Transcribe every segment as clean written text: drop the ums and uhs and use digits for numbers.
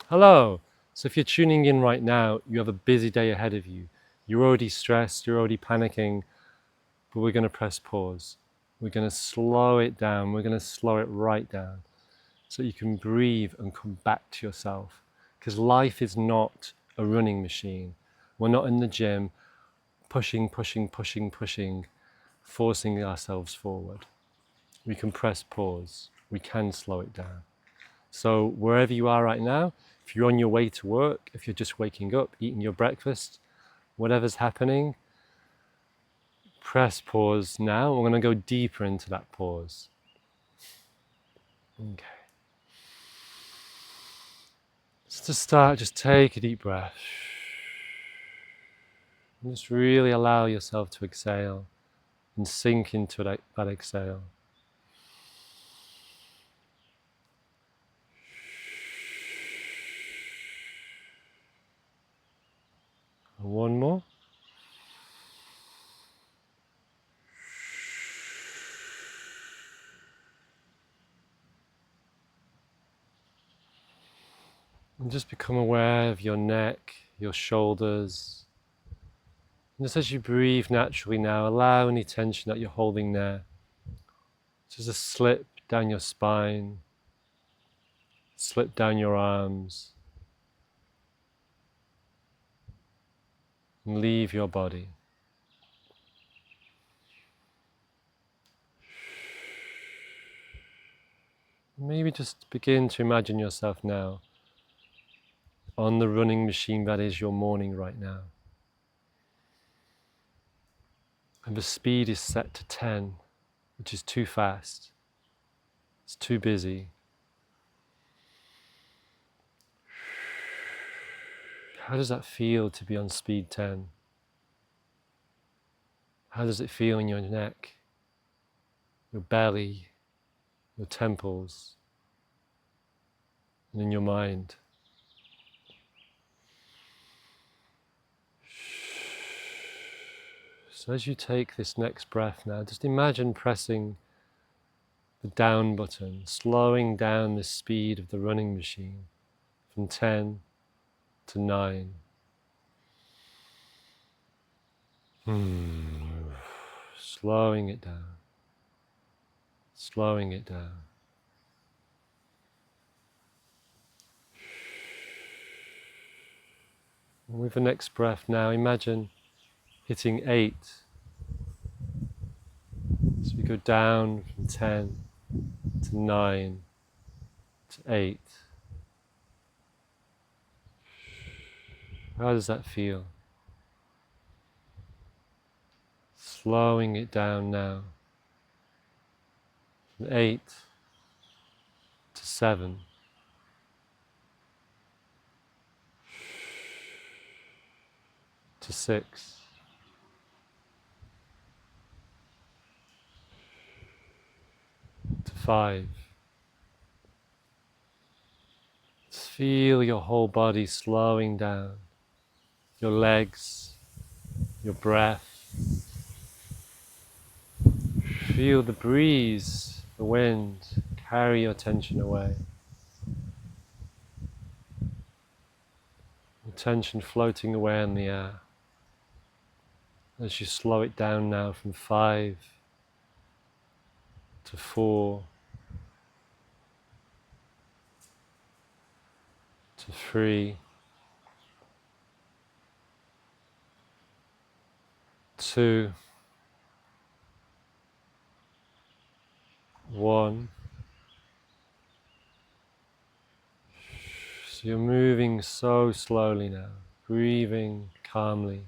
Hello. So if you're tuning in right now, you have a busy day ahead of you. You're already stressed, you're already panicking, but we're going to press pause. We're going to slow it down. We're going to slow it right down so you can breathe and come back to yourself. Because life is not a running machine. We're not in the gym pushing, forcing ourselves forward. We can press pause. We can slow it down. So wherever you are right now, if you're on your way to work, if you're just waking up, eating your breakfast, whatever's happening, press pause now. We're going to go deeper into that pause. Okay. So to start, just take a deep breath. And just really allow yourself to exhale and sink into that exhale. And one more. And just become aware of your neck, your shoulders. And just as you breathe naturally now, allow any tension that you're holding there just to slip down your spine, slip down your arms, and leave your body. Maybe just begin to imagine yourself now on the running machine that is your morning right now. And the speed is set to 10, which is too fast. It's too busy. How does that feel to be on speed 10? How does it feel in your neck, your belly, your temples, and in your mind? So as you take this next breath now, just imagine pressing the down button, slowing down the speed of the running machine from 10 to 9. Slowing it down, slowing it down. And with the next breath now, imagine hitting 8. So we go down from 10 to 9 to 8. How does that feel? Slowing it down now from 8 to 7. To 6. To 5. Just feel your whole body slowing down. Your legs, your breath. Feel the breeze, the wind, carry your tension away. The tension floating away in the air. As you slow it down now from 5 to 4 to 3 2 1. So you're moving so slowly now, breathing calmly.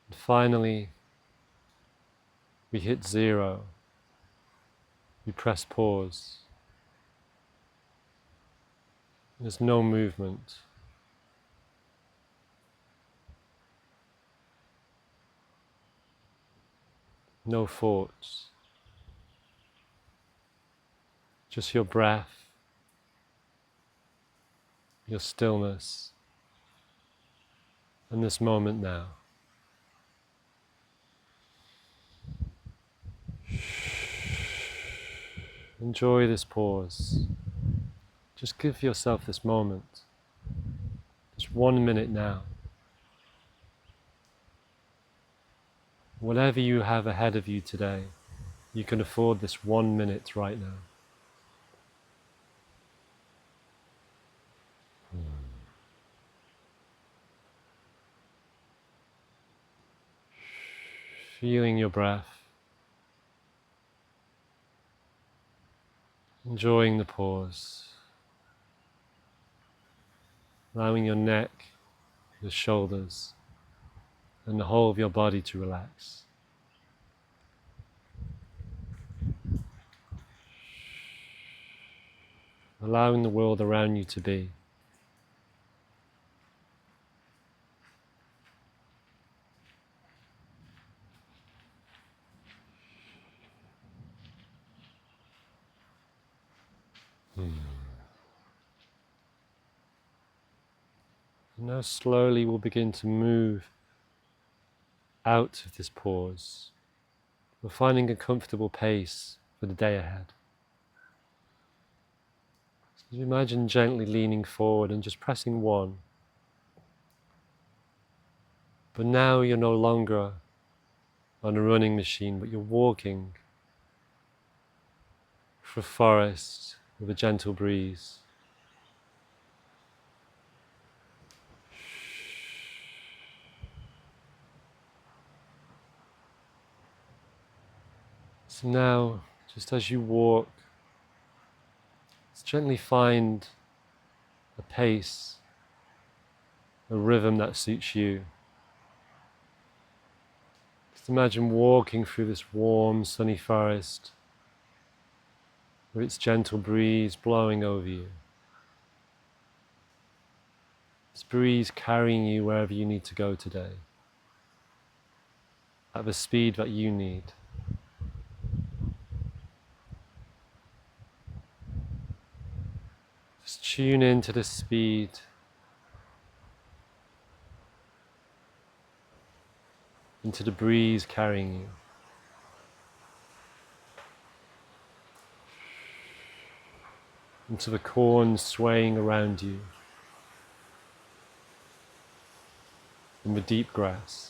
And finally, we hit 0. We press pause. There's no movement. No thoughts. Just your breath, your stillness, and this moment now. Enjoy this pause. Just give yourself this moment. Just 1 minute now. Whatever you have ahead of you today, you can afford this 1 minute right now. Feeling your breath, enjoying the pause, allowing your neck, your shoulders, and the whole of your body to relax. Allowing the world around you to be. Now slowly we'll begin to move out of this pause. We're finding a comfortable pace for the day ahead. So imagine gently leaning forward and just pressing 1. But now you're no longer on a running machine, but you're walking through a forest with a gentle breeze. So now, just as you walk, just gently find a pace, a rhythm that suits you. Just imagine walking through this warm, sunny forest with its gentle breeze blowing over you. This breeze carrying you wherever you need to go today, at the speed that you need. Just tune into the speed. Into the breeze carrying you. Into the corn swaying around you. In the deep grass.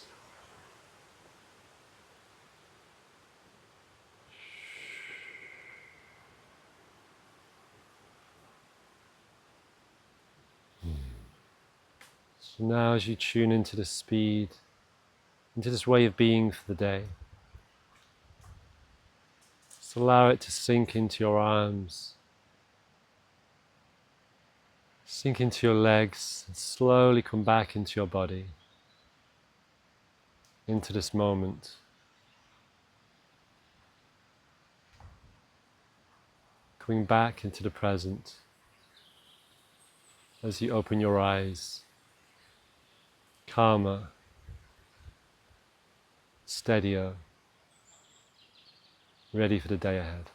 So now as you tune into the speed, into this way of being for the day, just allow it to sink into your arms, sink into your legs, and slowly come back into your body, into this moment. Coming back into the present as you open your eyes, calmer, steadier, ready for the day ahead.